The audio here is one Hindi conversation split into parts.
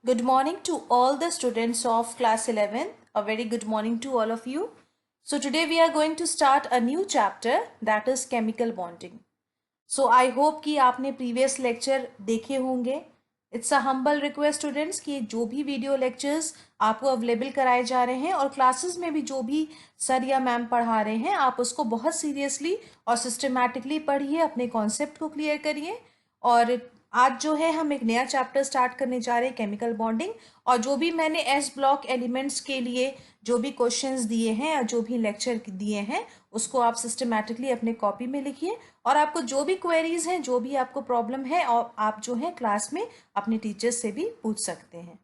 Good morning to all the students of class 11. A very good morning to all of you. So today we are going to start a new chapter, that is chemical bonding. So I hope कि आपने previous lecture देखे होंगे. It's a humble request students कि जो भी video lectures आपको available कराए जा रहे हैं और classes में भी जो भी सर या मैम पढ़ा रहे हैं आप उसको बहुत seriously और systematically पढ़िए, अपने concept को clear करिए। और आज जो है हम एक नया चैप्टर स्टार्ट करने जा रहे हैं केमिकल बॉन्डिंग। और जो भी मैंने एस ब्लॉक एलिमेंट्स के लिए जो भी क्वेश्चंस दिए हैं या जो भी लेक्चर दिए हैं उसको आप सिस्टमैटिकली अपने कॉपी में लिखिए। और आपको जो भी क्वेरीज हैं, जो भी आपको प्रॉब्लम है, और आप जो है क्लास में अपने टीचर्स से भी पूछ सकते हैं।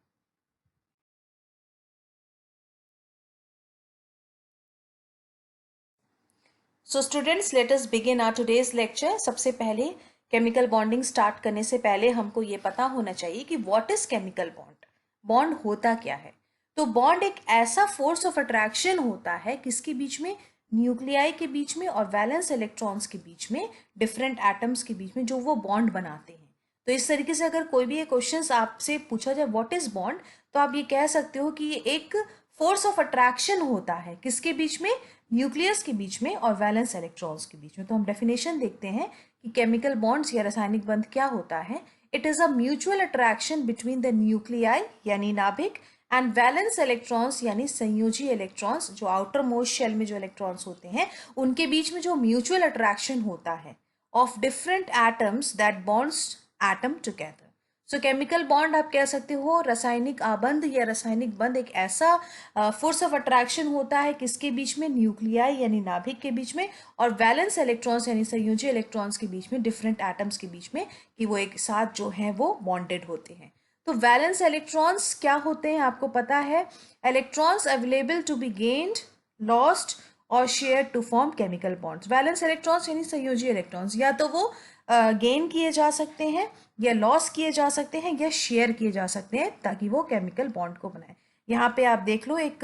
So students, let us begin our today's lecture. सबसे पहले केमिकल बॉन्डिंग स्टार्ट करने से पहले हमको ये पता होना चाहिए कि what is chemical bond. Bond होता क्या है? तो बॉन्ड एक ऐसा फोर्स ऑफ अट्रैक्शन होता है किसके बीच में? न्यूक्लियाई के बीच में और वैलेंस इलेक्ट्रॉन्स के बीच में, डिफरेंट एटम्स के बीच में जो वो बॉन्ड बनाते हैं। तो इस तरीके से अगर कोई भी ये क्वेश्चंस आपसे पूछा जाए व्हाट इज बॉन्ड, तो आप ये कह सकते हो कि ये एक फोर्स ऑफ अट्रैक्शन होता है किसके बीच में? न्यूक्लियस के बीच में और वैलेंस इलेक्ट्रॉन्स के बीच में। तो हम डेफिनेशन देखते हैं कि केमिकल बॉन्ड्स या रासायनिक बंध क्या होता है। It is a mutual attraction between the nuclei यानी नाभिक एंड वैलेंस इलेक्ट्रॉन्स यानी संयोजी इलेक्ट्रॉन्स, जो आउटर मोस्ट शेल में जो इलेक्ट्रॉन्स होते हैं उनके बीच में जो म्यूचुअल अट्रैक्शन होता है of different atoms that bonds atom together. So chemical bond आप कह सकते हो रासायनिक आबंध या रासायनिक बंध एक ऐसा फोर्स ऑफ अट्रैक्शन होता है किसके बीच में? न्यूक्लियाई यानी नाभिक के बीच में और वैलेंस इलेक्ट्रॉन्स यानी संयोजी इलेक्ट्रॉन्स के बीच में, डिफरेंट एटम्स के बीच में, कि वो एक साथ जो है वो बॉन्डेड होते हैं। तो वैलेंस इलेक्ट्रॉन्स क्या होते हैं आपको पता है? Electrons available to be gained, lost और share to form chemical bonds. Valence electrons यानी संयोजी इलेक्ट्रॉन्स या तो वो गेन किए जा सकते हैं या लॉस किए जा सकते हैं या शेयर किए जा सकते हैं ताकि वो केमिकल बॉन्ड को बनाए। यहाँ पे आप देख लो एक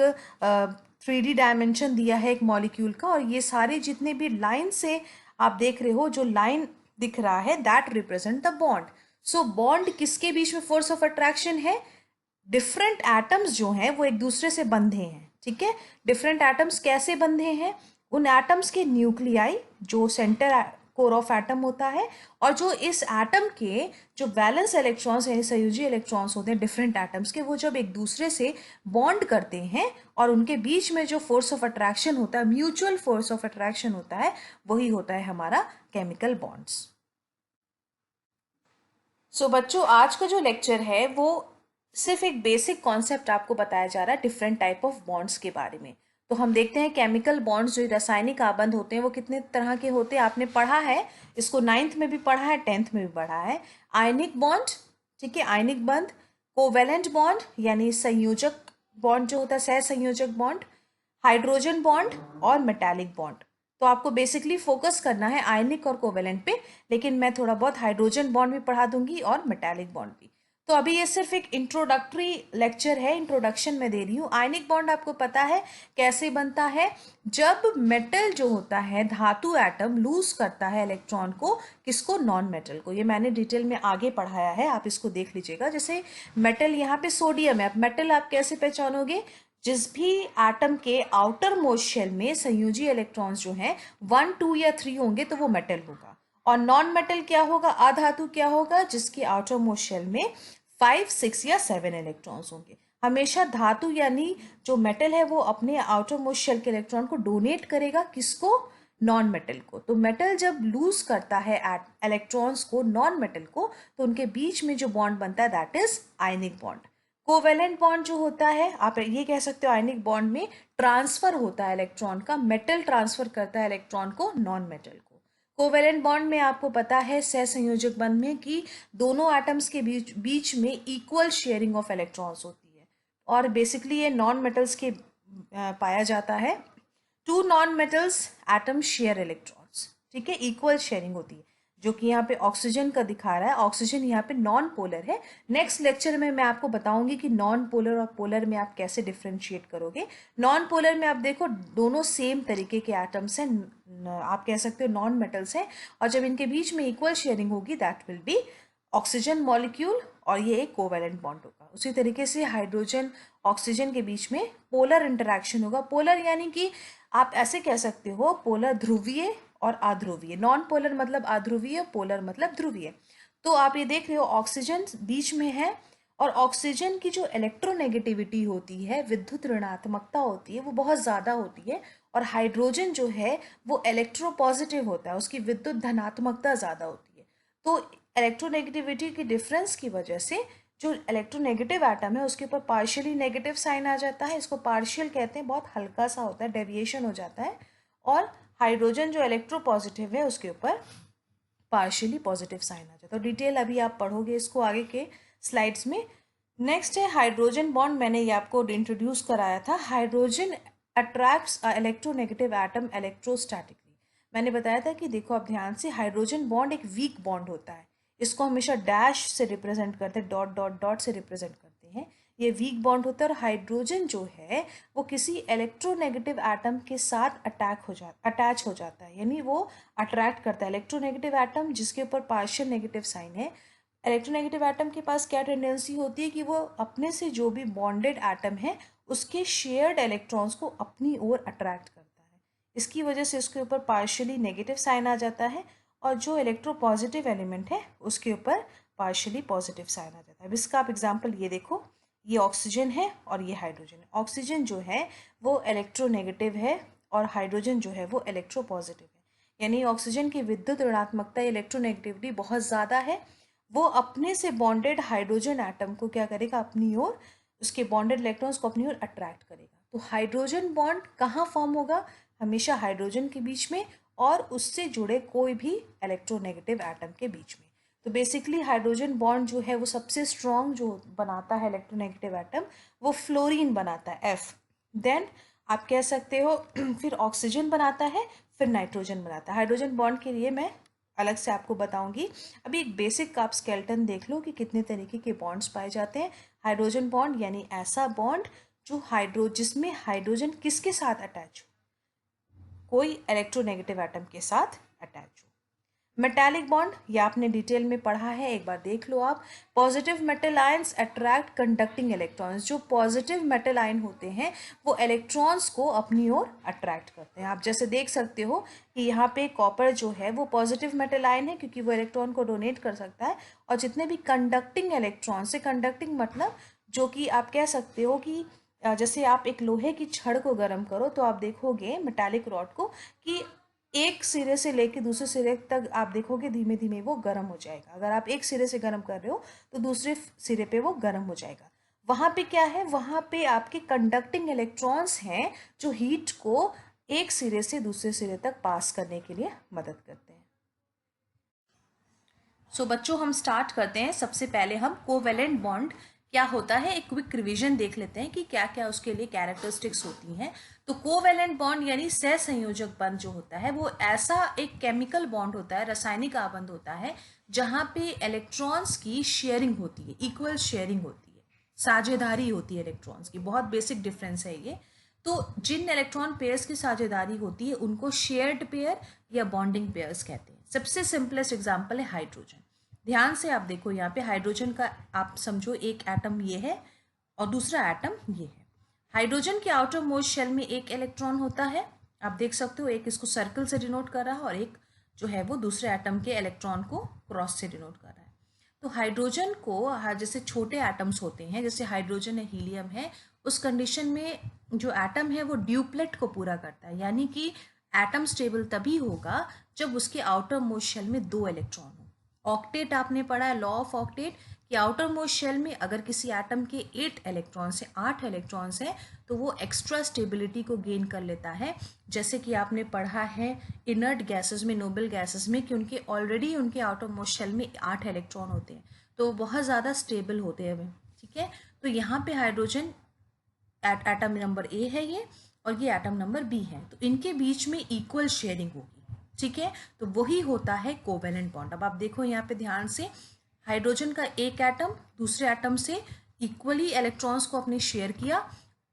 3D डायमेंशन दिया है एक मॉलिक्यूल का, और ये सारे जितने भी लाइन से आप देख रहे हो, जो लाइन दिख रहा है that represent the bond. So bond किसके बीच में फोर्स ऑफ अट्रैक्शन है? डिफरेंट एटम्स जो हैं वो एक दूसरे से बंधे हैं। ठीक है, डिफरेंट एटम्स कैसे बंधे हैं? उन एटम्स के न्यूक्लियाई जो सेंटर कोर ऑफ एटम होता है, और जो इस एटम के जो वैलेंस इलेक्ट्रॉन्स यानी संयोजी इलेक्ट्रॉन्स होते हैं डिफरेंट एटम्स के, वो जब एक दूसरे से बॉन्ड करते हैं और उनके बीच में जो फोर्स ऑफ अट्रैक्शन होता है, म्यूचुअल फोर्स ऑफ अट्रैक्शन होता है, वही होता है हमारा केमिकल बॉन्ड्स। सो बच्चों, आज का जो लेक्चर है वो सिर्फ एक बेसिक कॉन्सेप्ट आपको बताया जा रहा है डिफरेंट टाइप ऑफ बॉन्ड्स के बारे में। तो हम देखते हैं केमिकल बॉन्ड्स जो रासायनिक आबंध होते हैं वो कितने तरह के होते हैं। आपने पढ़ा है इसको, 9th में भी पढ़ा है, 10th में भी पढ़ा है। आयनिक बॉन्ड, ठीक है, आयनिक बंध, कोवेलेंट बॉन्ड यानी संयोजक बॉन्ड जो होता है, सहसंयोजक बॉन्ड, हाइड्रोजन बॉन्ड और मेटालिक बॉन्ड। तो आपको बेसिकली फोकस करना है आयनिक और कोवेलेंट पे, लेकिन मैं थोड़ा बहुत हाइड्रोजन बॉन्ड भी पढ़ा दूंगी और मेटालिक बॉन्ड भी। तो अभी ये सिर्फ एक इंट्रोडक्टरी लेक्चर है, इंट्रोडक्शन में दे रही हूँ। आयनिक बॉन्ड आपको पता है कैसे बनता है? जब मेटल जो होता है, धातु एटम लूज करता है इलेक्ट्रॉन को, किसको? नॉन मेटल को। ये मैंने डिटेल में आगे पढ़ाया है, आप इसको देख लीजिएगा। जैसे मेटल यहाँ पे सोडियम है, अब मेटल आप कैसे पहचानोगे? जिस भी एटम के आउटर मोस्ट शेल में संयोजी इलेक्ट्रॉन्स जो हैं 1, 2 या 3 होंगे तो वो मेटल होगा। और नॉन मेटल क्या होगा? अधातु क्या होगा? जिसके आउटर मोस्ट शेल में 5, 6 या 7 इलेक्ट्रॉन्स होंगे। हमेशा धातु यानी जो मेटल है वो अपने आउटर मोस्ट शेल के इलेक्ट्रॉन को डोनेट करेगा, किसको? नॉन मेटल को। तो मेटल जब लूज करता है इलेक्ट्रॉन्स को नॉन मेटल को, तो उनके बीच में जो बॉन्ड बनता है that is ionic bond. Covalent bond जो होता है, आप ये कह सकते हो आयनिक बॉन्ड में ट्रांसफर होता है इलेक्ट्रॉन का, मेटल ट्रांसफर करता है इलेक्ट्रॉन को नॉन मेटल को। कोवेलेंट बॉन्ड में आपको पता है सहसंयोजक बंध में कि दोनों एटम्स के बीच में इक्वल शेयरिंग ऑफ इलेक्ट्रॉन्स होती है, और बेसिकली ये नॉन मेटल्स के पाया जाता है। 2 non metals atom share electrons, ठीक है, इक्वल शेयरिंग होती है, जो कि यहाँ पे ऑक्सीजन का दिखा रहा है। ऑक्सीजन यहाँ पे नॉन पोलर है। नेक्स्ट लेक्चर में मैं आपको बताऊंगी कि नॉन पोलर और पोलर में आप कैसे डिफ्रेंशिएट करोगे। नॉन पोलर में आप देखो दोनों सेम तरीके के एटम्स हैं, आप कह सकते हो नॉन मेटल्स हैं, और जब इनके बीच में इक्वल शेयरिंग होगी that will be oxygen molecule और ये एक कोवैलेंट बॉन्ड होगा। उसी तरीके से हाइड्रोजन ऑक्सीजन के बीच में पोलर इंटरेक्शन होगा। पोलर यानी कि आप ऐसे कह सकते हो पोलर ध्रुवीय और अध्रुवीय। नॉन पोलर मतलब अध्रुवीय, पोलर मतलब ध्रुवीय। तो आप ये देख रहे हो ऑक्सीजन बीच में है और ऑक्सीजन की जो इलेक्ट्रोनेगेटिविटी होती है, विद्युत ऋणात्मकता होती है, वो बहुत ज़्यादा होती है। और हाइड्रोजन जो है वो इलेक्ट्रोपॉजिटिव होता है, उसकी विद्युत धनात्मकता ज़्यादा होती है। तो इलेक्ट्रोनेगेटिविटी की डिफरेंस की वजह से जो इलेक्ट्रोनेगेटिव एटम है उसके ऊपर पार्शियली नेगेटिव साइन आ जाता है। इसको पार्शियल कहते हैं, बहुत हल्का सा होता है, डेविएशन हो जाता है। और हाइड्रोजन जो इलेक्ट्रोपॉजिटिव है उसके ऊपर पार्शियली पॉजिटिव साइन आ जाता है। तो डिटेल अभी आप पढ़ोगे इसको आगे के स्लाइड्स में। नेक्स्ट है हाइड्रोजन बॉन्ड। मैंने ये आपको इंट्रोड्यूस कराया था। Hydrogen attracts electronegative atom electrostatically. मैंने बताया था कि देखो आप ध्यान से, हाइड्रोजन बॉन्ड एक वीक बॉन्ड होता है। इसको हमेशा डैश से रिप्रेजेंट करते हैं, डॉट डॉट डॉट से रिप्रेजेंट करते हैं। ये वीक बॉन्ड होता है। और हाइड्रोजन जो है वो किसी इलेक्ट्रोनेगेटिव एटम के साथ अटैच हो जाता है, यानी वो अट्रैक्ट करता है इलेक्ट्रोनेगेटिव एटम जिसके ऊपर पार्शियल नेगेटिव साइन है। इलेक्ट्रोनेगेटिव एटम के पास क्या टेंडेंसी होती है कि वो अपने से जो भी बॉन्डेड एटम है उसके शेयर्ड इलेक्ट्रॉन्स को अपनी ओर अट्रैक्ट करता है। इसकी वजह से उसके ऊपर पार्शियली नेगेटिव साइन आ जाता है और जो इलेक्ट्रोपॉजिटिव एलिमेंट है उसके ऊपर पार्शियली पॉजिटिव साइन आ जाता है। अब इसका आप एग्जाम्पल ये देखो, ये ऑक्सीजन है और ये हाइड्रोजन है। ऑक्सीजन जो है वो इलेक्ट्रोनेगेटिव है और हाइड्रोजन जो है वो इलेक्ट्रोपॉजिटिव है। यानी ऑक्सीजन की विद्युत ऋणात्मकता इलेक्ट्रोनेगेटिविटी बहुत ज़्यादा है। वो अपने से बॉन्डेड हाइड्रोजन एटम को क्या करेगा, अपनी ओर, उसके बॉन्डेड इलेक्ट्रॉन्स को अपनी ओर अट्रैक्ट करेगा। तो हाइड्रोजन बॉन्ड कहाँ फॉर्म होगा, हमेशा हाइड्रोजन के बीच में और उससे जुड़े कोई भी इलेक्ट्रोनेगेटिव एटम के बीच में। तो बेसिकली हाइड्रोजन बॉन्ड जो है वो सबसे स्ट्रॉन्ग जो बनाता है इलेक्ट्रोनेगेटिव एटम, वो फ्लोरीन बनाता है, F। देन आप कह सकते हो फिर ऑक्सीजन बनाता है, फिर नाइट्रोजन बनाता है। हाइड्रोजन बॉन्ड के लिए मैं अलग से आपको बताऊंगी। अभी एक बेसिक आप स्केलेटन देख लो कि कितने तरीके के बॉन्ड्स पाए जाते हैं। हाइड्रोजन बॉन्ड यानी ऐसा बॉन्ड जो जिसमें हाइड्रोजन किसके साथ अटैच हो, कोई इलेक्ट्रोनेगेटिव एटम के साथ अटैच हो। मेटालिक बॉन्ड, ये आपने डिटेल में पढ़ा है, एक बार देख लो आप। Positive metal ions attract conducting electrons. जो पॉजिटिव मेटल आयन होते हैं वो इलेक्ट्रॉन्स को अपनी ओर अट्रैक्ट करते हैं। आप जैसे देख सकते हो कि यहाँ पे कॉपर जो है वो पॉजिटिव मेटल आयन है क्योंकि वो इलेक्ट्रॉन को डोनेट कर सकता है। और जितने भी कंडक्टिंग इलेक्ट्रॉन्स है, कंडक्टिंग मतलब जो कि आप कह सकते हो कि जैसे आप एक लोहे की छड़ को गर्म करो तो आप देखोगे मेटालिक रॉड को कि एक सिरे से लेके दूसरे सिरे तक आप देखोगे धीमे धीमे वो गर्म हो जाएगा। अगर आप एक सिरे से गर्म कर रहे हो तो दूसरे सिरे पे वो गर्म हो जाएगा। वहाँ पे क्या है, वहाँ पे आपके कंडक्टिंग इलेक्ट्रॉन्स हैं जो हीट को एक सिरे से दूसरे सिरे तक पास करने के लिए मदद करते हैं। सो बच्चों हम स्टार्ट करते हैं। सबसे पहले हम कोवेलेंट बॉन्ड क्या होता है एक क्विक रिवीजन देख लेते हैं कि क्या क्या उसके लिए कैरेक्टरिस्टिक्स होती हैं। तो कोवेलेंट बॉन्ड यानी सहसंयोजक बंध जो होता है वो ऐसा एक केमिकल बॉन्ड होता है, रासायनिक आबंध होता है जहाँ पे इलेक्ट्रॉन्स की शेयरिंग होती है, इक्वल शेयरिंग होती है, साझेदारी होती है इलेक्ट्रॉन्स की। बहुत बेसिक डिफरेंस है ये। तो जिन इलेक्ट्रॉन पेयर्स की साझेदारी होती है उनको शेयर्ड पेयर या बॉन्डिंग पेयर्स कहते हैं। सबसे सिंपलेस्ट एग्जांपल है हाइड्रोजन। ध्यान से आप देखो, यहाँ पे हाइड्रोजन का आप समझो एक एटम ये है और दूसरा एटम ये है। हाइड्रोजन के आउटर मोस्ट शेल में एक इलेक्ट्रॉन होता है, आप देख सकते हो, एक इसको सर्कल से डिनोट कर रहा है और एक जो है वो दूसरे एटम के इलेक्ट्रॉन को क्रॉस से डिनोट कर रहा है। तो हाइड्रोजन को जैसे छोटे एटम्स होते हैं, जैसे हाइड्रोजन है, हीलियम है, उस कंडीशन में जो एटम है वो ड्यूप्लेट को पूरा करता है। यानी कि एटम स्टेबल तभी होगा जब उसके आउटर मोस्ट शेल में 2 इलेक्ट्रॉन हो। ऑक्टेट आपने पढ़ा है, लॉ ऑफ ऑक्टेट, कि आउटर मोस्ट शेल में अगर किसी एटम के 8 इलेक्ट्रॉन्स हैं, 8 इलेक्ट्रॉन्स हैं, तो वो एक्स्ट्रा स्टेबिलिटी को गेन कर लेता है। जैसे कि आपने पढ़ा है इनर्ट गैसेस में, नोबल गैसेस में, कि उनके ऑलरेडी उनके आउटर मोस्ट शेल में 8 इलेक्ट्रॉन होते हैं, तो बहुत ज़्यादा स्टेबल होते हैं। ठीक है, तो यहाँ पे हाइड्रोजन एटम नंबर ए है ये और ये एटम नंबर बी है, तो इनके बीच में इक्वल शेयरिंग होगी। ठीक है, तो वही होता है कोवेलेंट बॉन्ड। अब आप देखो यहाँ पे ध्यान से, हाइड्रोजन का एक एटम दूसरे एटम से इक्वली इलेक्ट्रॉन्स को अपने शेयर किया।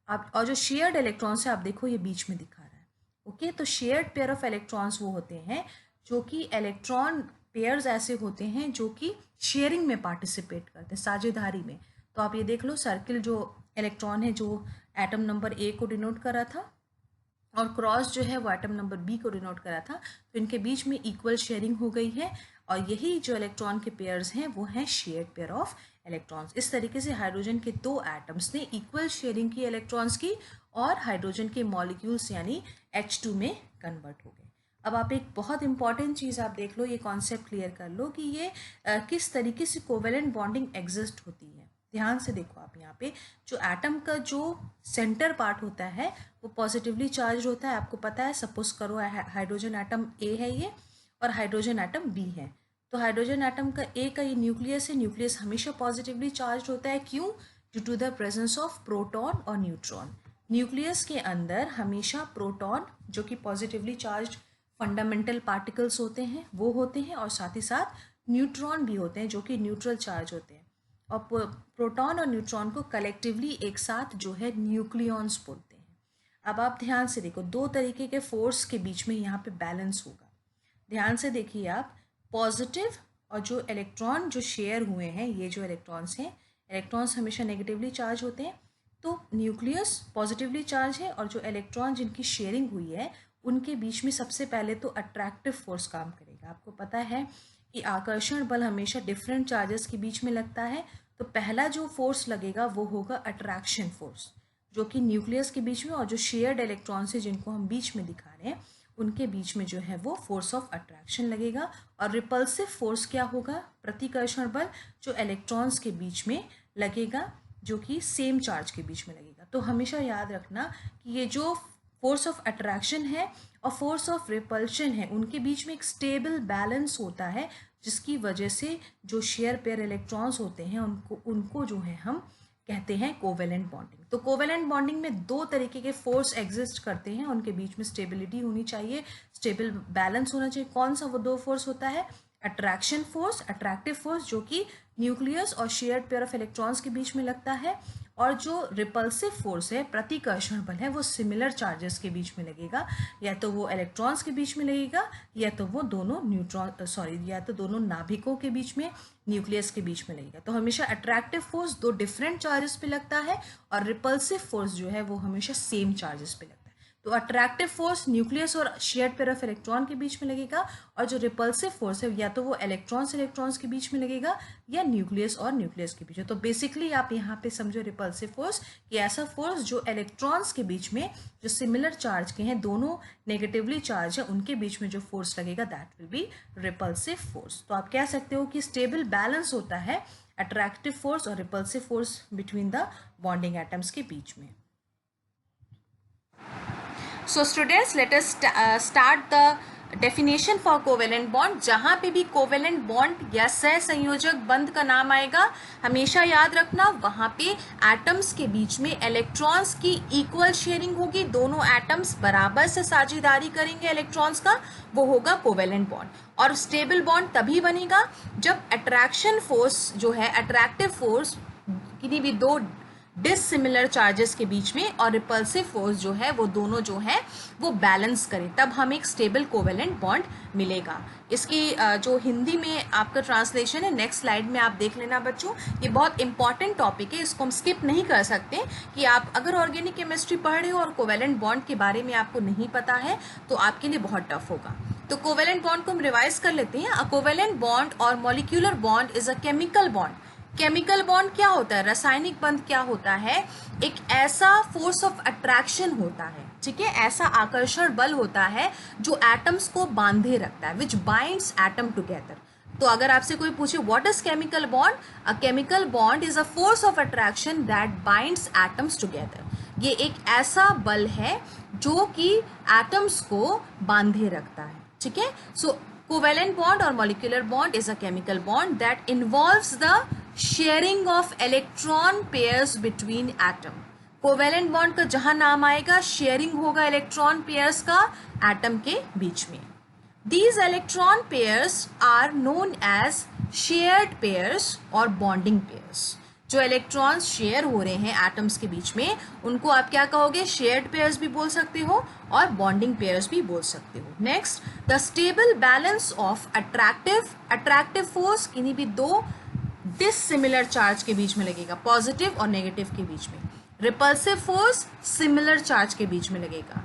अब और जो शेयर्ड इलेक्ट्रॉन्स है आप देखो ये बीच में दिखा रहा है। ओके, तो शेयर्ड पेयर ऑफ इलेक्ट्रॉन्स वो होते हैं जो कि इलेक्ट्रॉन पेयर्स ऐसे होते हैं जो कि शेयरिंग में पार्टिसिपेट करते हैं, साझेदारी में। तो आप ये देख लो, सर्किल जो इलेक्ट्रॉन है जो एटम नंबर ए को डिनोट करा था और क्रॉस जो है वो एटम नंबर बी को डिनोट करा था, तो इनके बीच में इक्वल शेयरिंग हो गई है और यही जो इलेक्ट्रॉन के पेयर्स हैं वो हैं शेयर्ड पेयर ऑफ इलेक्ट्रॉन्स। इस तरीके से हाइड्रोजन के दो एटम्स ने इक्वल शेयरिंग की इलेक्ट्रॉन्स की और हाइड्रोजन के मॉलिक्यूल्स यानी H2 में कन्वर्ट हो गए। अब आप एक बहुत इंपॉर्टेंट चीज़ आप देख लो, ये कॉन्सेप्ट क्लियर कर लो कि ये किस तरीके से कोवेलेंट बॉन्डिंग एग्जिस्ट होती है। ध्यान से देखो आप, यहाँ पे जो एटम का जो सेंटर पार्ट होता है वो पॉजिटिवली चार्ज होता है। आपको पता है, सपोज करो हाइड्रोजन एटम ए है ये और हाइड्रोजन एटम बी है। तो हाइड्रोजन एटम का ए का ये न्यूक्लियस है, न्यूक्लियस हमेशा पॉजिटिवली चार्ज होता है। क्यों? Due to the presence of proton और न्यूट्रॉन। न्यूक्लियस के अंदर हमेशा प्रोटॉन जो कि पॉजिटिवली चार्ज फंडामेंटल पार्टिकल्स होते हैं वो होते हैं और साथ ही साथ न्यूट्रॉन भी होते हैं जो कि न्यूट्रल चार्ज होते हैं। और प्रोटॉन और न्यूट्रॉन को कलेक्टिवली एक साथ जो है न्यूक्लियॉन्स बोलते हैं। अब आप ध्यान से देखो, दो तरीके के फोर्स के बीच में यहाँ पे बैलेंस होगा। ध्यान से देखिए आप, पॉजिटिव और जो इलेक्ट्रॉन जो शेयर हुए हैं, ये जो इलेक्ट्रॉन्स हैं, इलेक्ट्रॉन्स हमेशा नेगेटिवली चार्ज होते हैं, तो न्यूक्लियस पॉजिटिवली चार्ज है और जो इलेक्ट्रॉन जिनकी शेयरिंग हुई है उनके बीच में सबसे पहले तो अट्रैक्टिव फोर्स काम करेगा। आपको पता है कि आकर्षण बल हमेशा डिफरेंट चार्जेस के बीच में लगता है, तो पहला जो फोर्स लगेगा वो होगा अट्रैक्शन फोर्स, जो कि न्यूक्लियस के बीच में और जो शेयर्ड इलेक्ट्रॉन्स है जिनको हम बीच में दिखा रहे हैं उनके बीच में जो है वो फोर्स ऑफ अट्रैक्शन लगेगा। और रिपल्सिव फोर्स क्या होगा? प्रतिकर्षण बल जो इलेक्ट्रॉन्स के बीच में लगेगा, जो कि सेम चार्ज के बीच में लगेगा। तो हमेशा याद रखना कि ये जो फोर्स ऑफ अट्रैक्शन है और फोर्स ऑफ रिपल्शन है उनके बीच में एक स्टेबल बैलेंस होता है, जिसकी वजह से जो शेयर पेयर इलेक्ट्रॉन्स होते हैं उनको जो है हम कहते हैं कोवेलेंट बॉन्डिंग। तो कोवेलेंट बॉन्डिंग में दो तरीके के फोर्स एग्जिस्ट करते हैं, उनके बीच में स्टेबिलिटी होनी चाहिए, स्टेबल बैलेंस होना चाहिए। कौन सा वो दो फोर्स होता है? अट्रैक्शन फोर्स, अट्रैक्टिव फोर्स जो कि न्यूक्लियस और शेयर्ड पेयर ऑफ इलेक्ट्रॉन्स के बीच में लगता है, और जो रिपल्सिव फोर्स है, प्रतिकर्षण बल है, वो सिमिलर चार्जेस के बीच में लगेगा, या तो वो इलेक्ट्रॉन्स के बीच में लगेगा या तो वो दोनों या तो दोनों नाभिकों के बीच में, न्यूक्लियस के बीच में लगेगा। तो हमेशा अट्रैक्टिव फोर्स दो डिफरेंट चार्जेस पे लगता है और रिपल्सिव फोर्स जो है वो हमेशा सेम चार्जेस पे लगता है। तो अट्रैक्टिव फोर्स न्यूक्लियस और शेयर्ड पेयर ऑफ इलेक्ट्रॉन के बीच में लगेगा, और जो रिपल्सिव फोर्स है या तो वो इलेक्ट्रॉन्स के बीच में लगेगा या न्यूक्लियस और न्यूक्लियस के बीच में। तो बेसिकली आप यहाँ पे समझो रिपल्सिव फोर्स कि ऐसा फोर्स जो इलेक्ट्रॉन्स के बीच में जो सिमिलर चार्ज के हैं, दोनों नेगेटिवली चार्ज है, उनके बीच में जो फोर्स लगेगा that will be repulsive force. तो आप कह सकते हो कि स्टेबल बैलेंस होता है अट्रैक्टिव फोर्स और repulsive force between the bonding atoms के बीच में। So students, let us start the definition for covalent bond। जहाँ पे भी covalent bond या सहसंयोजक बंध का नाम आएगा, हमेशा याद रखना वहाँ पे एटम्स के बीच में इलेक्ट्रॉन्स की इक्वल शेयरिंग होगी, दोनों एटम्स बराबर से साझेदारी करेंगे इलेक्ट्रॉन्स का, वो होगा कोवेलेंट बॉन्ड। और स्टेबल बॉन्ड तभी बनेगा जब अट्रैक्शन फोर्स जो है, अट्रैक्टिव फोर्स किन्हीं भी दो डिसिमिलर चार्जेस के बीच में और रिपल्सिव फोर्स जो है वो दोनों जो है वो बैलेंस करें, तब हमें एक स्टेबल कोवेलेंट बॉन्ड मिलेगा। इसकी जो हिंदी में आपका ट्रांसलेशन है नेक्स्ट स्लाइड में आप देख लेना बच्चों। ये बहुत इंपॉर्टेंट टॉपिक है, इसको हम स्किप नहीं कर सकते कि आप अगर ऑर्गेनिक केमिस्ट्री पढ़ रहे हो और कोवेलेंट बॉन्ड के बारे में आपको नहीं पता है तो आपके लिए बहुत टफ होगा। तो कोवेलेंट बॉन्ड को हम रिवाइज कर लेते हैं। अ कोवेलेंट बॉन्ड और molecular bond is a chemical bond. Chemical bond क्या होता है? रासायनिक बंध क्या होता है? एक ऐसा फोर्स ऑफ अट्रैक्शन होता है, ठीक है, ऐसा आकर्षण बल होता है जो एटम्स को बांधे रखता है, विच बाइंड्स एटम टुगेदर। तो अगर आपसे कोई पूछे what is chemical bond, a chemical bond is a force of attraction that binds atoms together. ये एक ऐसा बल है जो कि एटम्स को बांधे रखता है, ठीक है। सो कोवेलेंट बॉन्ड और molecular bond is a chemical bond that involves the sharing of electron pairs between atom. Covalent bond का जहां नाम आएगा शेयरिंग होगा इलेक्ट्रॉन पेयर्स का एटम के बीच में। These electron pairs are known as shared pairs और bonding pairs। जो इलेक्ट्रॉन्स शेयर हो रहे हैं एटम्स के बीच में उनको आप क्या कहोगे, शेयर्ड पेयर्स भी बोल सकते हो और बॉन्डिंग पेयर्स भी बोल सकते हो। Next, the stable balance of attractive force किन्हीं भी दो डिसिमिलर चार्ज के बीच में लगेगा, पॉजिटिव और नेगेटिव के बीच में। रिपल्सिव फोर्स सिमिलर चार्ज के बीच में लगेगा।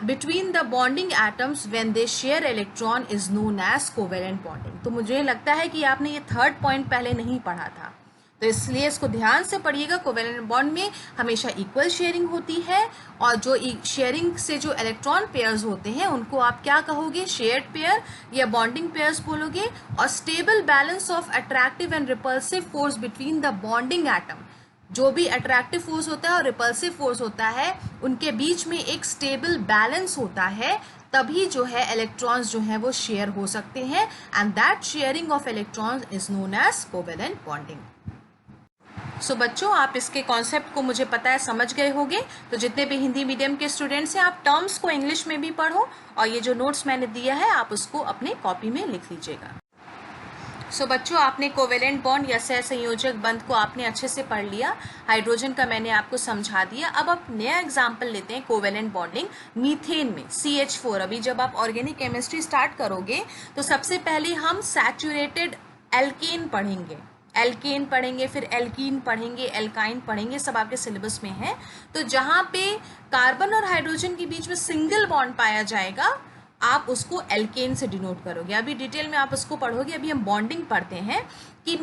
Between the bonding atoms when they share electron is known as covalent bonding. तो मुझे लगता है कि आपने ये थर्ड पॉइंट पहले नहीं पढ़ा था, तो इसलिए इसको ध्यान से पढ़िएगा। कोवेलेंट बॉन्ड में हमेशा इक्वल शेयरिंग होती है और जो शेयरिंग से जो इलेक्ट्रॉन पेयर्स होते हैं उनको आप क्या कहोगे, शेयर्ड पेयर या बॉन्डिंग पेयर्स बोलोगे। और stable balance of attractive and repulsive force between the bonding atom, जो भी अट्रैक्टिव फोर्स होता है और रिपल्सिव फोर्स होता है उनके बीच में एक स्टेबल बैलेंस होता है, तभी जो है इलेक्ट्रॉन्स जो है वो शेयर हो सकते हैं, and that sharing of electrons is known as covalent bonding. So बच्चों, आप इसके कॉन्सेप्ट को मुझे पता है समझ गए होंगे। तो जितने भी हिंदी मीडियम के स्टूडेंट्स हैं, आप टर्म्स को इंग्लिश में भी पढ़ो और ये जो नोट्स मैंने दिया है आप उसको अपने कॉपी में लिख लीजिएगा। सो बच्चों, आपने कोवेलेंट बॉन्ड या सहसंयोजक बंध को आपने अच्छे से पढ़ लिया। हाइड्रोजन का मैंने आपको समझा दिया। अब आप नया एग्जाम्पल लेते हैं कोवेलेंट बॉन्डिंग मीथेन में, CH4। अभी जब आप ऑर्गेनिक केमिस्ट्री स्टार्ट करोगे तो सबसे पहले हम सैचुरेटेड एल्केन पढ़ेंगे, फिर एल्कीन पढ़ेंगे, एल्काइन पढ़ेंगे, सब आपके सिलेबस में है। तो जहाँ पे कार्बन और हाइड्रोजन के बीच में सिंगल बॉन्ड पाया जाएगा आप उसको एल्केन से डिनोट करोगे। अभी डिटेल में आप उसको पढ़ोगे। अभी हम बॉन्डिंग पढ़ते हैं कि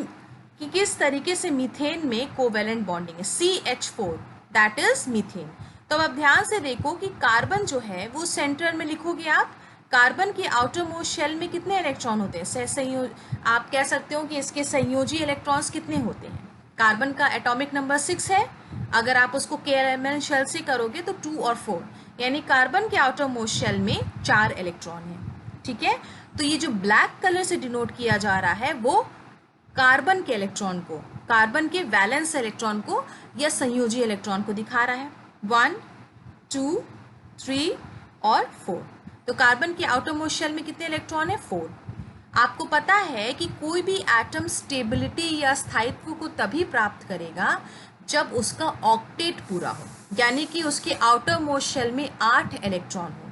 किस तरीके से मीथेन में कोवेलेंट बॉन्डिंग है। CH4 that is methane. तो अब ध्यान से देखो कि कार्बन जो है वो सेंटर में लिखोगे आप। कार्बन के आउटर मोस्ट शेल में कितने इलेक्ट्रॉन होते हैं, आप कह सकते हो कि इसके संयोजी इलेक्ट्रॉन्स कितने होते हैं। कार्बन का एटॉमिक नंबर 6 है। अगर आप उसको कैरामेल शेल से करोगे तो 2 और 4, यानी कार्बन के आउटर मोस्ट शेल में 4 इलेक्ट्रॉन है। ठीक है, तो ये जो ब्लैक कलर से डिनोट किया जा रहा है वो कार्बन के इलेक्ट्रॉन को, कार्बन के वैलेंस इलेक्ट्रॉन को या संयोजी इलेक्ट्रॉन को दिखा रहा है। 1, 2, 3 और 4। तो कार्बन के आउटर मोस्ट शेल में कितने इलेक्ट्रॉन है, 4। आपको पता है कि कोई भी एटम स्टेबिलिटी या स्थायित्व को तभी प्राप्त करेगा जब उसका ऑक्टेट पूरा हो, यानी कि उसके आउटर मोस्ट शेल में 8 इलेक्ट्रॉन हो।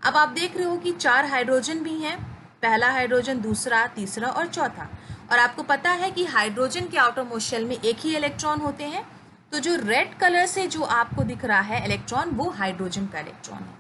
अब आप देख रहे हो कि 4 हाइड्रोजन भी हैं, पहला हाइड्रोजन, दूसरा, तीसरा और चौथा। और आपको पता है कि हाइड्रोजन के आउटर मोस्ट शेल में एक ही इलेक्ट्रॉन होते हैं। तो जो रेड कलर से जो आपको दिख रहा है इलेक्ट्रॉन वो हाइड्रोजन का इलेक्ट्रॉन है।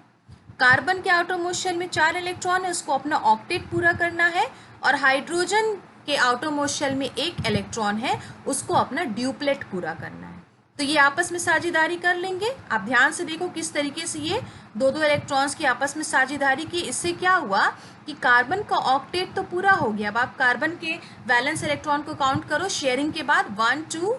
कार्बन के आउटर मोस्ट शेल में 4 इलेक्ट्रॉन है, उसको अपना ऑक्टेट पूरा करना है। और हाइड्रोजन के आउटर मोस्ट शेल में 1 इलेक्ट्रॉन है, उसको अपना ड्यूप्लेट पूरा करना है। तो ये आपस में साझेदारी कर लेंगे। आप ध्यान से देखो किस तरीके से ये दो इलेक्ट्रॉन्स की आपस में साझेदारी की। इससे क्या हुआ कि कार्बन का ऑक्टेट तो पूरा हो गया। अब आप कार्बन के वैलेंस इलेक्ट्रॉन को काउंट करो शेयरिंग के बाद, 1, 2,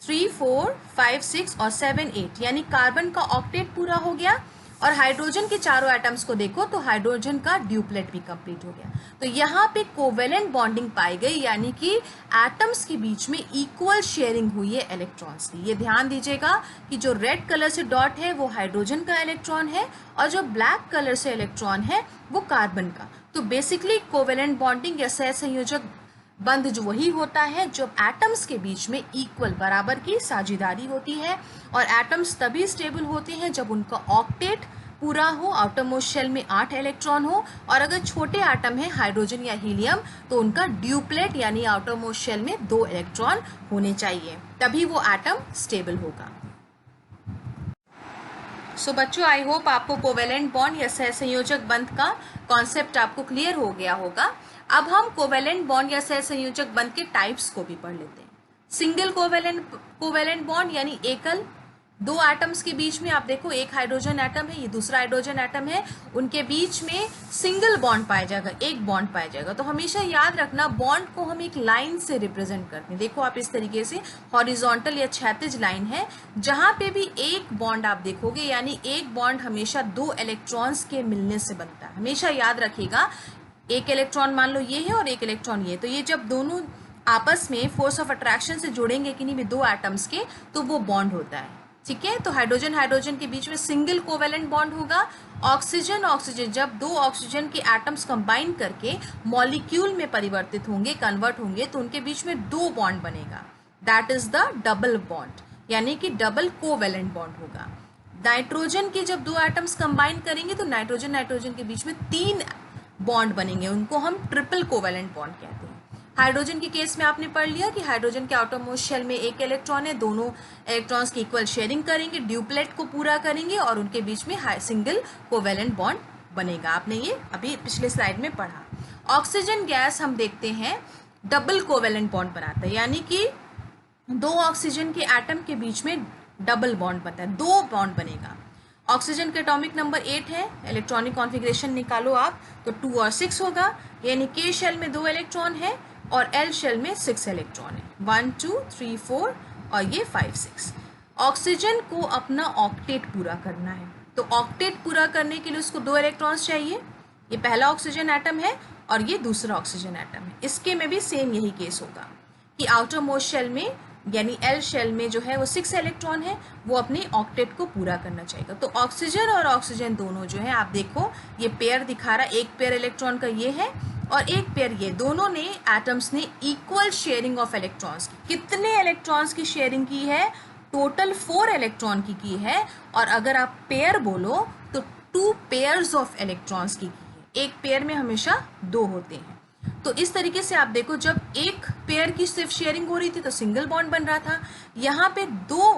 3, 4, 5, 6 और 7, 8, यानी कार्बन का ऑक्टेट पूरा हो गया। और हाइड्रोजन के चारों एटम्स को देखो तो हाइड्रोजन का ड्यूप्लेट भी कंप्लीट हो गया। तो यहाँ पे कोवेलेंट बॉन्डिंग पाई गई, यानी कि एटम्स के बीच में इक्वल शेयरिंग हुई है इलेक्ट्रॉन्स की। ये ध्यान दीजिएगा कि जो रेड कलर से डॉट है वो हाइड्रोजन का इलेक्ट्रॉन है और जो ब्लैक कलर से इलेक्ट्रॉन है वो कार्बन का। तो बेसिकली कोवेलेंट बॉन्डिंग या सहसंयोजक बंध जो वही होता है जब एटम्स के बीच में इक्वल बराबर की साझेदारी होती है। और एटम्स तभी स्टेबल होते हैं जब उनका ऑक्टेट पूरा हो, आउटर मोस्ट शेल में 8 इलेक्ट्रॉन हो। और अगर छोटे एटम है हाइड्रोजन या हीलियम तो उनका ड्यूप्लेट यानी आउटर मोस्ट शेल में 2 इलेक्ट्रॉन होने चाहिए, तभी वो एटम स्टेबल होगा। सो बच्चों, आई होप आपको कोवेलेंट बॉन्ड या सहसंयोजक बंध का कॉन्सेप्ट आपको क्लियर हो गया होगा। अब हम कोवेलेंट बॉन्ड या सहसंयोजक बंध के टाइप्स को भी पढ़ लेते हैं। सिंगल कोवेलेंट बॉन्ड यानी एकल, 2 एटम्स के बीच में आप देखो एक हाइड्रोजन एटम है, ये दूसरा हाइड्रोजन एटम है, उनके बीच में सिंगल बॉन्ड पाया जाएगा, एक बॉन्ड पाया जाएगा। तो हमेशा याद रखना बॉन्ड को हम एक लाइन से रिप्रेजेंट करते हैं। देखो आप इस तरीके से हॉरिजॉन्टल या क्षैतिज लाइन है, जहां पे भी एक बॉन्ड आप देखोगे, यानी एक बॉन्ड हमेशा 2 इलेक्ट्रॉन्स के मिलने से बनता है। हमेशा याद रखिएगा, एक इलेक्ट्रॉन मान लो ये है और एक इलेक्ट्रॉन ये, तो ये जब दोनों आपस में फोर्स ऑफ अट्रैक्शन से जुड़ेंगे किन्हीं भी 2 एटम्स के तो वो बॉन्ड होता है। ठीक है, तो हाइड्रोजन हाइड्रोजन के बीच में सिंगल कोवेलेंट बॉन्ड होगा। ऑक्सीजन ऑक्सीजन, जब 2 ऑक्सीजन के एटम्स कंबाइन करके मॉलिक्यूल में परिवर्तित होंगे, कन्वर्ट होंगे, तो उनके बीच में 2 बॉन्ड बनेगा। That is the double bond, यानी कि डबल कोवेलेंट बॉन्ड होगा। नाइट्रोजन के जब दो एटम्स कंबाइन करेंगे तो नाइट्रोजन नाइट्रोजन के बीच में 3 बॉन्ड बनेंगे, उनको हम ट्रिपल कोवेलेंट बॉन्ड कहते हैं। हाइड्रोजन के केस में आपने पढ़ लिया कि हाइड्रोजन के आउटर मोस्ट शेल में एक इलेक्ट्रॉन है, दोनों इलेक्ट्रॉन्स की इक्वल शेयरिंग करेंगे, ड्यूप्लेट को पूरा करेंगे और उनके बीच में सिंगल कोवेलेंट बॉन्ड बनेगा। आपने ये अभी पिछले स्लाइड में पढ़ा। ऑक्सीजन गैस हम देखते हैं डबल कोवेलेंट बॉन्ड बनाता है, यानी कि 2 ऑक्सीजन के एटम के बीच में डबल बॉन्ड बनता है, 2 बॉन्ड बनेगा। ऑक्सीजन के एटॉमिक नंबर 8 है, इलेक्ट्रॉनिक कॉन्फ़िगरेशन निकालो आप तो 2 और 6 होगा, यानी के शेल में 2 इलेक्ट्रॉन है और एल शेल में 6 इलेक्ट्रॉन है, 1 2 3 4 और ये 5 6। ऑक्सीजन को अपना ऑक्टेट पूरा करना है, तो ऑक्टेट पूरा करने के लिए उसको 2 इलेक्ट्रॉन्स चाहिए। ये पहला ऑक्सीजन एटम है और ये दूसरा ऑक्सीजन एटम है। इसके में भी सेम यही केस होगा कि आउटर मोस्ट शेल में यानी एल शेल में जो है वो 6 इलेक्ट्रॉन है, वो अपने ऑक्टेट को पूरा करना चाहिए। तो ऑक्सीजन और ऑक्सीजन दोनों जो है, आप देखो ये पेयर दिखा रहा है, एक पेयर इलेक्ट्रॉन का ये है और एक पेयर ये, दोनों ने एटम्स ने इक्वल शेयरिंग ऑफ इलेक्ट्रॉन्स की। कितने इलेक्ट्रॉन्स की शेयरिंग की है? टोटल 4 इलेक्ट्रॉन की है। और अगर आप पेयर बोलो तो 2 पेयर्स ऑफ इलेक्ट्रॉन्स की है। एक पेयर में हमेशा 2 होते हैं। तो इस तरीके से आप देखो, जब एक पेयर की सिर्फ शेयरिंग हो रही थी तो सिंगल बॉन्ड बन रहा था, यहाँ पे 2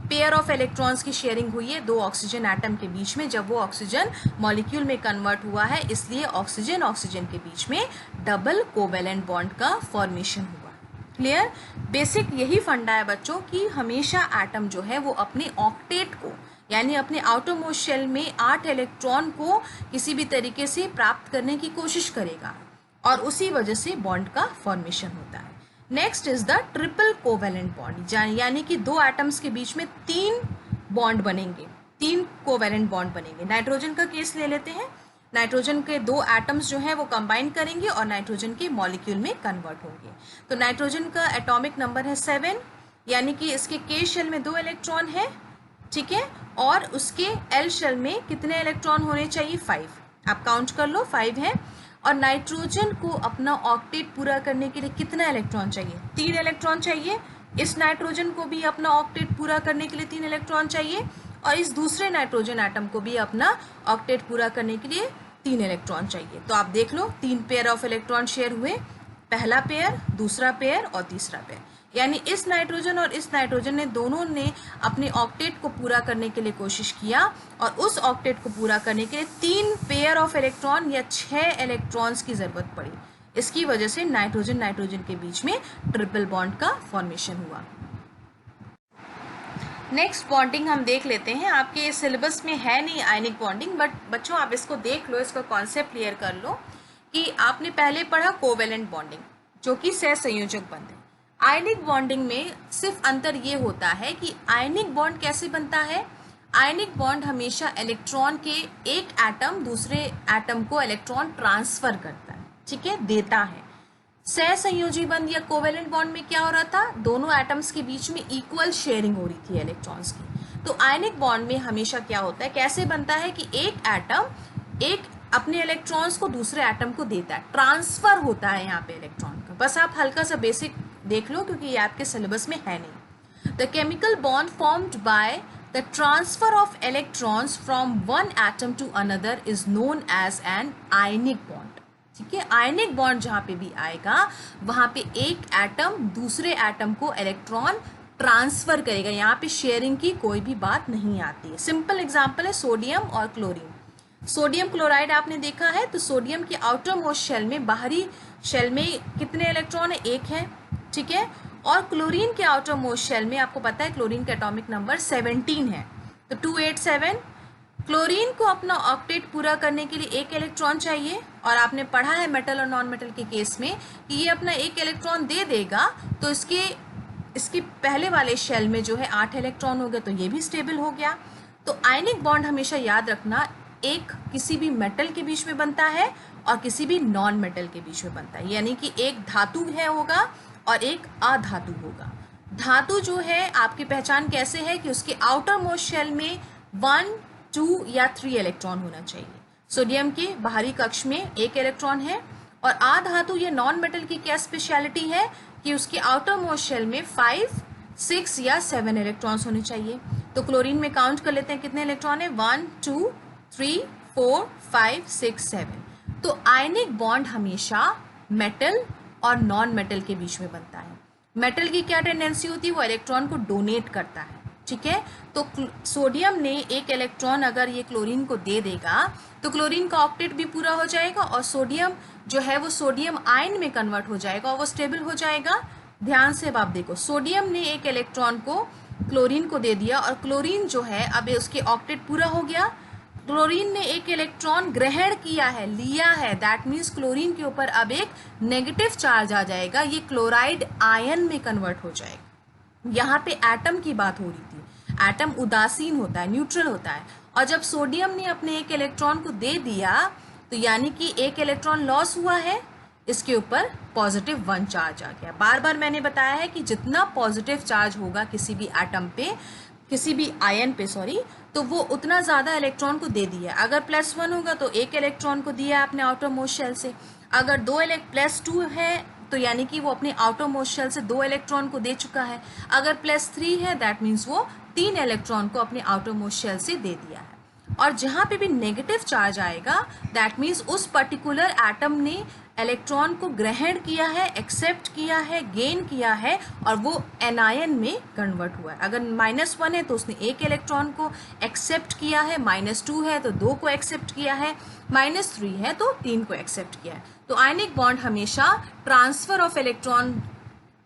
पेयर ऑफ इलेक्ट्रॉन्स की शेयरिंग हुई है 2 ऑक्सीजन एटम के बीच में, जब वो ऑक्सीजन मॉलिक्यूल में कन्वर्ट हुआ है, इसलिए ऑक्सीजन ऑक्सीजन के बीच में डबल कोवेलेंट बॉन्ड का फॉर्मेशन हुआ। क्लियर? बेसिक यही फंडा है बच्चों कि हमेशा एटम जो है वो अपने ऑक्टेट को यानी अपने आउटर मोस्ट शेल में 8 इलेक्ट्रॉन को किसी भी तरीके से प्राप्त करने की कोशिश करेगा और उसी वजह से बॉन्ड का फॉर्मेशन होता है। Next is the triple covalent bond, यानी कि 2 एटम्स के बीच में 3 बॉन्ड बनेंगे, 3 कोवेलेंट बॉन्ड बनेंगे। नाइट्रोजन का केस ले लेते हैं। नाइट्रोजन के 2 एटम्स जो हैं वो कंबाइन करेंगे और नाइट्रोजन के मॉलिक्यूल में कन्वर्ट होंगे। तो नाइट्रोजन का एटॉमिक नंबर है 7, यानी कि इसके के शेल में 2 इलेक्ट्रॉन है, ठीक है, और उसके एल शेल में कितने इलेक्ट्रॉन होने चाहिए? 5। आप काउंट कर लो, 5 है। और नाइट्रोजन को अपना ऑक्टेट पूरा करने के लिए कितना इलेक्ट्रॉन चाहिए? 3 इलेक्ट्रॉन चाहिए। इस नाइट्रोजन को भी अपना ऑक्टेट पूरा करने के लिए 3 इलेक्ट्रॉन चाहिए और इस दूसरे नाइट्रोजन एटम को भी अपना ऑक्टेट पूरा करने के लिए 3 इलेक्ट्रॉन चाहिए। तो आप देख लो 3 पेयर ऑफ इलेक्ट्रॉन शेयर हुए, पहला पेयर, दूसरा पेयर और तीसरा पेयर, यानी इस नाइट्रोजन और इस नाइट्रोजन ने दोनों ने अपने ऑक्टेट को पूरा करने के लिए कोशिश किया और उस ऑक्टेट को पूरा करने के लिए 3 पेयर ऑफ इलेक्ट्रॉन या 6 इलेक्ट्रॉन्स की जरूरत पड़ी। इसकी वजह से नाइट्रोजन नाइट्रोजन के बीच में ट्रिपल बॉन्ड का फॉर्मेशन हुआ। नेक्स्ट बॉन्डिंग हम देख लेते हैं। आपके सिलेबस में है नहीं आयनिक बॉन्डिंग, बट बच्चों आप इसको देख लो, इसका कॉन्सेप्ट क्लियर कर लो कि आपने पहले पढ़ा कोवेलेंट बॉन्डिंग जो कि सहसंयोजक बंध है। आयनिक बॉन्डिंग में सिर्फ अंतर ये होता है कि आयनिक बॉन्ड कैसे बनता है। आयनिक बॉन्ड हमेशा इलेक्ट्रॉन के एक एटम दूसरे एटम को इलेक्ट्रॉन ट्रांसफर करता है, ठीक है, देता है। सहसंयोजी बंध या कोवेलेंट बॉन्ड में क्या हो रहा था? दोनों एटम्स के बीच में इक्वल शेयरिंग हो रही थी इलेक्ट्रॉन्स की। तो आयनिक बॉन्ड में हमेशा क्या होता है, कैसे बनता है कि एक एटम एक अपने इलेक्ट्रॉन्स को दूसरे एटम को देता है, ट्रांसफर होता है यहाँ पे इलेक्ट्रॉन का। बस आप हल्का सा बेसिक देख लो क्योंकि ये आपके सिलेबस में है नहीं। The chemical bond formed by the transfer of electrons from one atom to another is known as an ionic bond, ठीक है। आयनिक बॉन्ड जहाँ पे भी आएगा वहाँ पे एक एटम दूसरे एटम को इलेक्ट्रॉन ट्रांसफर करेगा, यहाँ पे शेयरिंग की कोई भी बात नहीं आती है। सिंपल एग्जाम्पल है सोडियम और क्लोरीन। सोडियम क्लोराइड आपने देखा है, तो सोडियम के आउटर मोस्ट शेल में, बाहरी शेल में कितने इलेक्ट्रॉन है? 1 है, ठीक है। और क्लोरीन के आउटर मोस्ट शेल में आपको पता है क्लोरीन का एटॉमिक नंबर 17 है, तो 287। क्लोरीन को अपना ऑक्टेट पूरा करने के लिए 1 इलेक्ट्रॉन चाहिए और आपने पढ़ा है मेटल और नॉन मेटल के केस में कि ये अपना 1 इलेक्ट्रॉन दे देगा तो इसके पहले वाले शेल में जो है 8 इलेक्ट्रॉन हो गए, तो ये भी स्टेबल हो गया। तो आयनिक बॉन्ड हमेशा याद रखना एक किसी भी मेटल के बीच में बनता है और किसी भी नॉन मेटल के बीच में बनता है, यानी कि एक धातु है होगा और एक अधातु होगा। धातु जो है आपकी पहचान कैसे है कि उसके आउटर मोस्ट शेल में 1, 2 या 3 इलेक्ट्रॉन होना चाहिए। सोडियम के बाहरी कक्ष में 1 इलेक्ट्रॉन है। और अधातु या नॉन मेटल की क्या स्पेशलिटी है कि उसके आउटर मोस्ट शेल में 5, 6 या 7 इलेक्ट्रॉन्स होने चाहिए। तो क्लोरीन में काउंट कर लेते हैं कितने इलेक्ट्रॉन है, 1, 2, 3, 4, 5, 6, 7। तो आयनिक बॉन्ड हमेशा मेटल और नॉन मेटल के बीच में बनता है। मेटल की क्या टेंडेंसी होती है, वो इलेक्ट्रॉन को डोनेट करता है, ठीक है। तो सोडियम ने एक इलेक्ट्रॉन अगर ये क्लोरीन को दे देगा तो क्लोरीन का ऑक्टेट भी पूरा हो जाएगा और सोडियम जो है वो सोडियम आयन में कन्वर्ट हो जाएगा और वो स्टेबल हो जाएगा। ध्यान से अब आप देखो, सोडियम ने एक इलेक्ट्रॉन को क्लोरीन को दे दिया और क्लोरीन जो है अब उसके ऑक्टेट पूरा हो गया। क्लोरीन ने एक इलेक्ट्रॉन ग्रहण किया है, लिया है, दैट मीन्स क्लोरीन के ऊपर अब एक नेगेटिव चार्ज आ जाएगा, ये क्लोराइड आयन में कन्वर्ट हो जाएगा। यहाँ पे एटम की बात हो रही थी, एटम उदासीन होता है, न्यूट्रल होता है, और जब सोडियम ने अपने एक इलेक्ट्रॉन को दे दिया तो यानी कि एक इलेक्ट्रॉन लॉस हुआ है, इसके ऊपर +1 चार्ज आ गया। बार बार मैंने बताया है कि जितना पॉजिटिव चार्ज होगा किसी भी एटम पे, किसी भी आयन पे सॉरी, तो वो उतना ज़्यादा इलेक्ट्रॉन को दे दिया। अगर +1 होगा तो एक इलेक्ट्रॉन को दिया आपने आउटर मोस्ट शेल से, अगर +2 है तो यानी कि वो अपने आउटर मोस्ट शेल से 2 इलेक्ट्रॉन को दे चुका है, अगर +3 है दैट मीन्स वो 3 इलेक्ट्रॉन को अपने आउटर मोस्ट शेल से दे दिया है। और जहाँ पे भी नेगेटिव चार्ज आएगा दैट मीन्स उस पर्टिकुलर एटम ने इलेक्ट्रॉन को ग्रहण किया है, एक्सेप्ट किया है, गेन किया है और वो एनायन में कन्वर्ट हुआ है। अगर -1 है तो उसने एक इलेक्ट्रॉन को एक्सेप्ट किया है, -2 है तो 2 को एक्सेप्ट किया है, -3 है तो 3 को एक्सेप्ट किया है। तो आयनिक बॉन्ड हमेशा ट्रांसफर ऑफ इलेक्ट्रॉन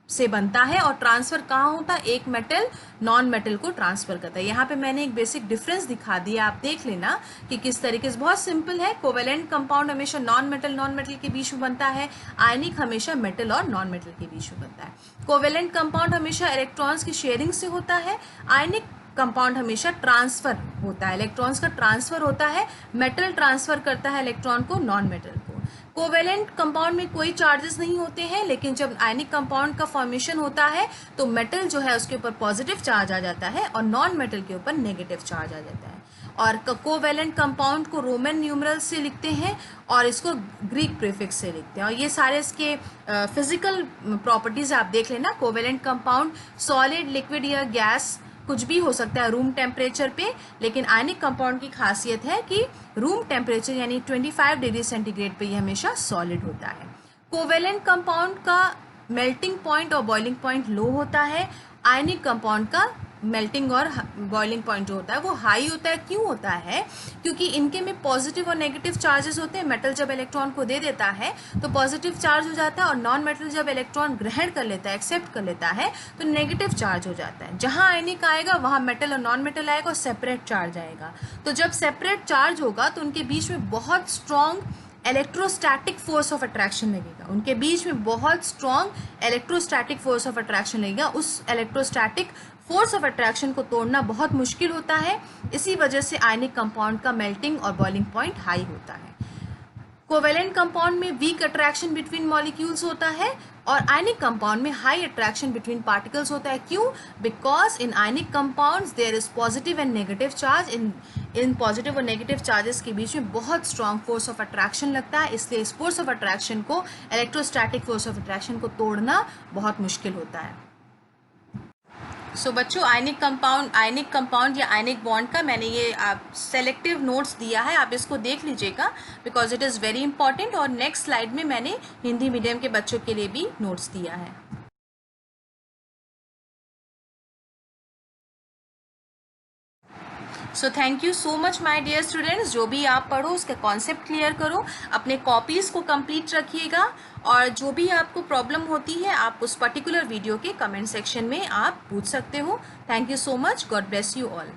से बनता है और ट्रांसफर कहाँ होता है, एक मेटल नॉन मेटल को ट्रांसफर करता है। यहाँ पे मैंने एक बेसिक डिफरेंस दिखा दिया, आप देख लेना कि किस तरीके से, बहुत सिंपल है। कोवेलेंट कंपाउंड हमेशा नॉन मेटल के बीच में बनता है, आयनिक हमेशा मेटल और नॉन मेटल के बीच में बनता है। कोवेलेंट कंपाउंड हमेशा इलेक्ट्रॉन्स की शेयरिंग से होता है, आयनिक कंपाउंड हमेशा ट्रांसफर होता है, इलेक्ट्रॉन्स का ट्रांसफर होता है, मेटल ट्रांसफर करता है इलेक्ट्रॉन को नॉन मेटल को। कोवेलेंट कंपाउंड में कोई चार्जेस नहीं होते हैं, लेकिन जब आयनिक कंपाउंड का फॉर्मेशन होता है तो मेटल जो है उसके ऊपर पॉजिटिव चार्ज आ जाता है और नॉन मेटल के ऊपर नेगेटिव चार्ज आ जाता है। और कोवेलेंट कंपाउंड को रोमन न्यूमरल से लिखते हैं और इसको ग्रीक प्रीफिक्स से लिखते हैं। और ये सारे इसके फिजिकल प्रॉपर्टीज आप देख लेना। कोवेलेंट कंपाउंड सॉलिड, लिक्विड या गैस कुछ भी हो सकता है रूम टेम्परेचर पे, लेकिन आयनिक कंपाउंड की खासियत है कि रूम टेम्परेचर यानी 25 डिग्री सेंटीग्रेड पे ये हमेशा सॉलिड होता है। कोवेलेंट कंपाउंड का मेल्टिंग पॉइंट और बॉइलिंग पॉइंट लो होता है, आयनिक कंपाउंड का मेल्टिंग और बॉइलिंग पॉइंट जो होता है वो हाई होता है। क्यों होता है? क्योंकि इनके में पॉजिटिव और नेगेटिव चार्जेस होते हैं। मेटल जब इलेक्ट्रॉन को दे देता है तो पॉजिटिव चार्ज हो जाता है और नॉन मेटल जब इलेक्ट्रॉन ग्रहण कर लेता है, एक्सेप्ट कर लेता है, तो नेगेटिव चार्ज हो जाता है। जहाँ आयनिक आएगा वहाँ मेटल और नॉन मेटल आएगा और सेपरेट चार्ज आएगा। तो जब सेपरेट चार्ज होगा तो उनके बीच में बहुत strong electrostatic force of attraction लगेगा, उनके बीच में बहुत strong electrostatic force of attraction लगेगा। उस इलेक्ट्रोस्टैटिक फोर्स ऑफ अट्रैक्शन को तोड़ना बहुत मुश्किल होता है, इसी वजह से आयनिक कंपाउंड का मेल्टिंग और बॉइलिंग पॉइंट हाई होता है। कोवेलेंट कंपाउंड में वीक अट्रैक्शन बिटवीन मॉलिक्यूल्स होता है और आयनिक कंपाउंड में हाई अट्रैक्शन बिटवीन पार्टिकल्स होता है। क्यों? Because in ionic compounds there is positive and negative charge. इन पॉजिटिव और नेगेटिव चार्जेस के बीच में बहुत स्ट्रॉन्ग फोर्स ऑफ अट्रैक्शन लगता है, इसलिए इस फोर्स ऑफ अट्रैक्शन को, इलेक्ट्रोस्टैटिक फोर्स ऑफ अट्रैक्शन को तोड़ना बहुत मुश्किल होता है। सो बच्चों, आयनिक कंपाउंड या आयनिक बॉन्ड का मैंने ये आप सेलेक्टिव नोट्स दिया है, आप इसको देख लीजिएगा because it is very important. और नेक्स्ट स्लाइड में मैंने हिंदी मीडियम के बच्चों के लिए भी नोट्स दिया है। So thank you so much my dear students. जो भी आप पढ़ो उसका कॉन्सेप्ट क्लियर करो, अपने कॉपीज़ को कंप्लीट रखिएगा और जो भी आपको प्रॉब्लम होती है आप उस पर्टिकुलर वीडियो के कमेंट सेक्शन में आप पूछ सकते हो। Thank you so much. God bless you all.